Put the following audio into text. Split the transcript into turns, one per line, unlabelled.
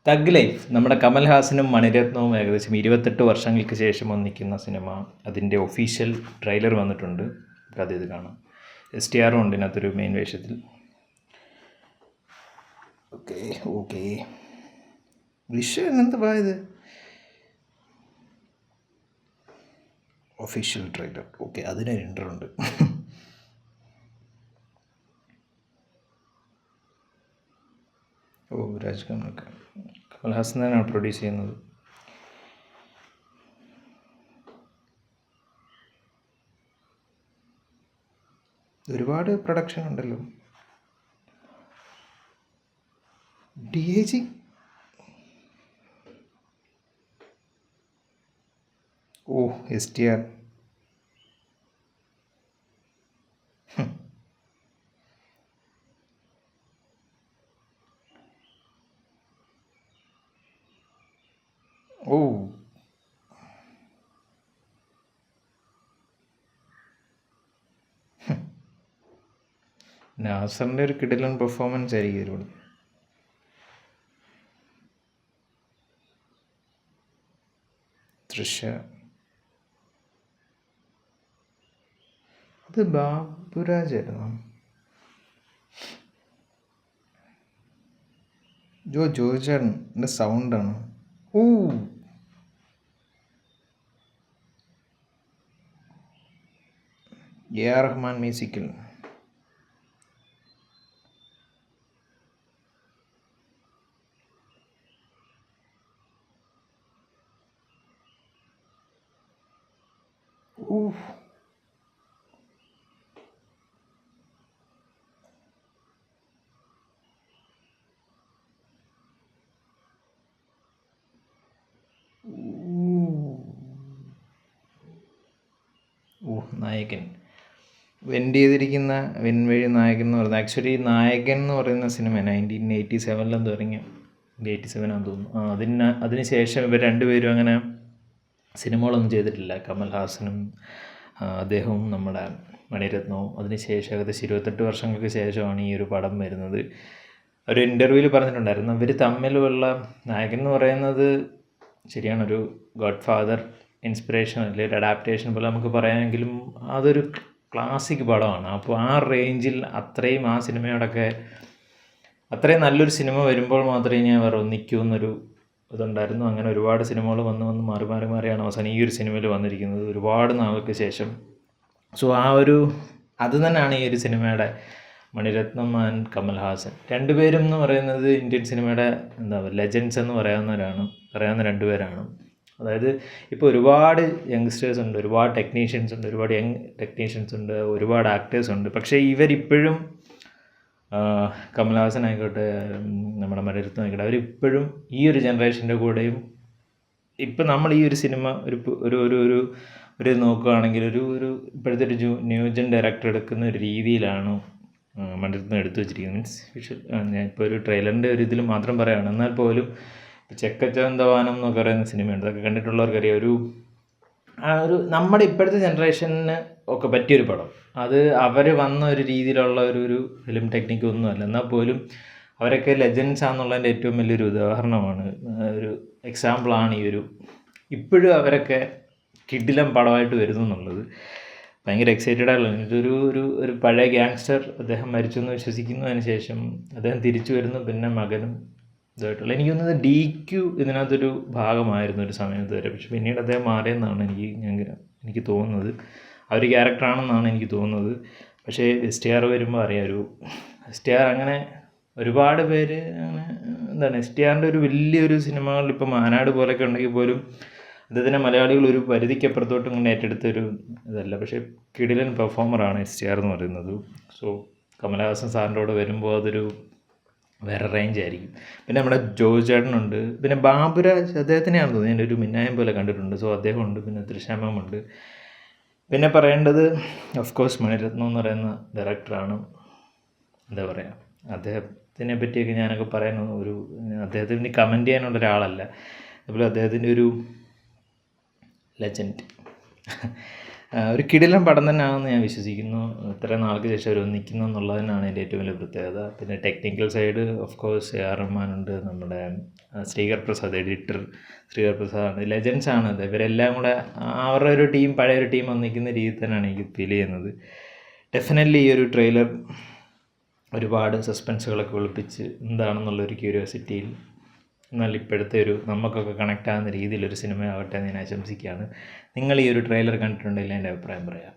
Thug life നമ്മുടെ കമൽഹാസനും മണിരത്നവും ഏകദേശം 28 വർഷങ്ങൾക്ക് ശേഷം ഒന്നിക്കുന്ന സിനിമ. അതിൻ്റെ ഒഫീഷ്യൽ ട്രെയിലർ വന്നിട്ടുണ്ട്. അത് ഇത് കാണാം. STR ഉണ്ട് ഇതിനകത്തൊരു മെയിൻ വേഷത്തിൽ. ഓക്കെ വിഷയം എന്ത് പോയത്? Official trailer. ഓക്കെ, അതിനൊരു ഇൻട്രോ ഉണ്ട്. കമൽഹാസൻ തന്നെയാണ് പ്രൊഡ്യൂസ് ചെയ്യുന്നത്. ഒരുപാട് പ്രൊഡക്ഷൻ ഉണ്ടല്ലോ. DAG STR. നാസറിൻ്റെ ഒരു കിടിലൻ പെർഫോമൻസ് ആയിരിക്കും ഒരുപാട്. തൃശ്ശ അത് ബാബുരാജായിരുന്നു. ജോജാറിൻ്റെ സൗണ്ടാണ്. AR Rahman musical. നായകൻ വെൻഡ് ചെയ്തിരിക്കുന്ന വെൻവഴി നായകൻ എന്ന് പറയുന്നത് ആക്ച്വലി നായകൻ എന്ന് പറയുന്ന സിനിമ 1987 തുടങ്ങിയ 87 ആണെന്ന് തോന്നുന്നു. അതിന് ശേഷം ഇവർ രണ്ടുപേരും അങ്ങനെ സിനിമകളൊന്നും ചെയ്തിട്ടില്ല. കമൽഹാസനും അദ്ദേഹവും നമ്മുടെ മണിരത്നവും. അതിനുശേഷം ഏകദേശം 28 വർഷങ്ങൾക്ക് ശേഷമാണ് ഈ ഒരു പടം വരുന്നത്. ഒരു ഇൻ്റർവ്യൂവിൽ പറഞ്ഞിട്ടുണ്ടായിരുന്നു, ഇവർ തമ്മിലുള്ള നായകൻ എന്ന് പറയുന്നത് ശരിയാണ് ഒരു ഗോഡ് ഫാദർ ഇൻസ്പിറേഷൻ അല്ലെങ്കിൽ ഒരു അഡാപ്റ്റേഷൻ പോലെ നമുക്ക് പറയാമെങ്കിലും അതൊരു ക്ലാസിക് പടമാണ്. അപ്പോൾ ആ റേഞ്ചിൽ അത്രയും ആ സിനിമയോടൊക്കെ അത്രയും നല്ലൊരു സിനിമ വരുമ്പോൾ മാത്രമേ ഇനി അവർ ഒന്നിക്കൂ എന്നൊരു ഇതുണ്ടായിരുന്നു. അങ്ങനെ ഒരുപാട് സിനിമകൾ വന്ന് മാറിയാണ് അവസാനം ഈ ഒരു സിനിമയിൽ വന്നിരിക്കുന്നത് ഒരുപാട് നാൾക്ക് ശേഷം. സോ അത് തന്നെയാണ് ഈ ഒരു സിനിമയുടെ മണിരത്നം ആൻഡ് കമൽഹാസൻ രണ്ടുപേരും എന്ന് പറയുന്നത് ഇന്ത്യൻ സിനിമയുടെ ലെജൻഡ്സ് എന്ന് പറയാവുന്ന രണ്ടുപേരാണ്. അതായത് ഇപ്പോൾ ഒരുപാട് യങ്സ്റ്റേഴ്സ് ഉണ്ട്, ഒരുപാട് ടെക്നീഷ്യൻസ് ഉണ്ട്, ഒരുപാട് യങ് ടെക്നീഷ്യൻസ് ഉണ്ട്, ഒരുപാട് ആക്ടേഴ്സ് ഉണ്ട്. പക്ഷേ ഇവരിപ്പോഴും കമൽഹാസൻ ആയിക്കോട്ടെ നമ്മുടെ മണിരത്നം ആയിക്കോട്ടെ അവരിപ്പോഴും ഈ ഒരു ജനറേഷൻ്റെ കൂടെയും ഇപ്പം നമ്മൾ ഈ ഒരു സിനിമ ഒരു നോക്കുകയാണെങ്കിൽ ഒരു ഇപ്പോഴത്തെ ഒരു ന്യൂജൻ ഡയറക്ടർ എടുക്കുന്ന ഒരു രീതിയിലാണ് മണിരത്നം എടുത്തു വെച്ചിരിക്കുന്നത്. മീൻസ് വിഷ്വൽ ഞാൻ ഇപ്പോൾ ഒരു ട്രെയിലറിൻ്റെ ഒരു ഇതിൽ മാത്രം പറയുകയാണ്. എന്നാൽ പോലും ചെക്കച്ചന്തവാനം എന്നൊക്കെ പറയുന്ന സിനിമയുണ്ട്, അതൊക്കെ കണ്ടിട്ടുള്ളവർക്കറിയാം. ഒരു നമ്മുടെ ഇപ്പോഴത്തെ ജനറേഷന് ഒക്കെ പറ്റിയൊരു പടം. അത് അവർ വന്ന ഒരു രീതിയിലുള്ള ഒരു ഫിലിം ടെക്നിക്ക് ഒന്നുമല്ല. എന്നാൽ പോലും അവരൊക്കെ ലെജൻഡ്സ് ആണെന്നുള്ളതിൻ്റെ ഏറ്റവും വലിയൊരു ഉദാഹരണമാണ്, ഒരു എക്സാമ്പിളാണ് ഇപ്പോഴും അവരൊക്കെ കിടിലം പടമായിട്ട് വരുന്നു എന്നുള്ളത്. ഭയങ്കര എക്സൈറ്റഡ് ആയിട്ടുള്ള ഒരു പഴയ ഗ്യാങ്സ്റ്റർ അദ്ദേഹം മരിച്ചു എന്ന് വിശ്വസിക്കുന്നതിന് ശേഷം അദ്ദേഹം തിരിച്ചു വരുന്നു. പിന്നെ മകനും ഇതായിട്ടുള്ള എനിക്ക് തോന്നുന്നത് DQ ഇതിനകത്തൊരു ഭാഗമായിരുന്നു ഒരു സമയത്ത് വരെ. പക്ഷെ പിന്നീട് അദ്ദേഹം മാറിയെന്നാണ് എനിക്ക് തോന്നുന്നത്. ആ ഒരു ക്യാരക്ടറാണെന്നാണ് എനിക്ക് തോന്നുന്നത്. പക്ഷേ STR വരുമ്പോൾ അറിയാം, STR അങ്ങനെ ഒരുപാട് പേര് അങ്ങനെ STRൻ്റെ ഒരു വലിയൊരു സിനിമകളിൽ ഇപ്പോൾ മാനാട് പോലെയൊക്കെ ഉണ്ടെങ്കിൽ പോലും അദ്ദേഹത്തിൻ്റെ മലയാളികൾ ഒരു പരിധിക്കപ്പുറത്തോട്ടും ഇങ്ങനെ ഏറ്റെടുത്തൊരു ഇതല്ല. പക്ഷേ കിടിലൻ പെർഫോമറാണ് STR എന്ന് പറയുന്നത്. സോ കമൽഹാസൻ സാറിൻ്റെ കൂടെ വരുമ്പോൾ അതൊരു വേറെ റേഞ്ച് ആയിരിക്കും. പിന്നെ നമ്മുടെ ജോജേട്ടനുണ്ട്, പിന്നെ ബാബുരാജ് അദ്ദേഹത്തിനെയാണ് തോന്നുന്നത്, ഞാൻ ഒരു മിന്നായം പോലെ കണ്ടിട്ടുണ്ട്. സോ അദ്ദേഹമുണ്ട്, പിന്നെ തൃശ്ശാമുണ്ട്. പിന്നെ പറയേണ്ടത് ഓഫ് കോഴ്സ് മണിരത്നം എന്ന് പറയുന്ന ഡയറക്ടറാണ്. എന്താ പറയുക, അദ്ദേഹത്തിനെ പറ്റിയൊക്കെ ഞാനൊക്കെ പറയാൻ അദ്ദേഹത്തിന് കമൻറ്റ് ചെയ്യാനുള്ള ഒരാളല്ല. അതുപോലെ അദ്ദേഹത്തിൻ്റെ ഒരു ലെജൻഡ് ഒരു കിടിലൻ പടം തന്നെയാണെന്ന് ഞാൻ വിശ്വസിക്കുന്നു. ഇത്രയും നാൾക്ക് ശേഷം അവർ ഒന്നിക്കുന്നു എന്നുള്ളതിനാണ് എൻ്റെ ഏറ്റവും വലിയ പ്രത്യേകത. പിന്നെ ടെക്നിക്കൽ സൈഡ് ഓഫ് കോഴ്സ് എ.ആർ. റഹ്മാനുണ്ട്, നമ്മുടെ ശ്രീകർ പ്രസാദ് എഡിറ്റർ ശ്രീകർ പ്രസാദാണ്, ലെജൻസാണ് അത്. ഇവരെല്ലാം കൂടെ അവരുടെ ഒരു ടീം, പഴയൊരു ടീം ഒന്നിക്കുന്ന രീതിയിൽ തന്നെയാണ് എനിക്ക് ഫീൽ ചെയ്യുന്നത്. ഡെഫിനറ്റ്ലി ഈ ഒരു ട്രെയിലർ ഒരുപാട് സസ്പെൻസുകളൊക്കെ ഒളിപ്പിച്ച് എന്താണെന്നുള്ളൊരു ക്യൂരിയോസിറ്റിയിൽ, എന്നാൽ ഇപ്പോഴത്തെ ഒരു നമുക്കൊക്കെ കണക്റ്റ് ആകുന്ന രീതിയിലൊരു സിനിമ ആവട്ടെ എന്ന് ഞാൻ ആശംസിക്കുകയാണ്. നിങ്ങൾ ഈ ഒരു ട്രെയിലർ കണ്ടിട്ടുണ്ടെങ്കിൽ എൻ്റെ അഭിപ്രായം പറയാം.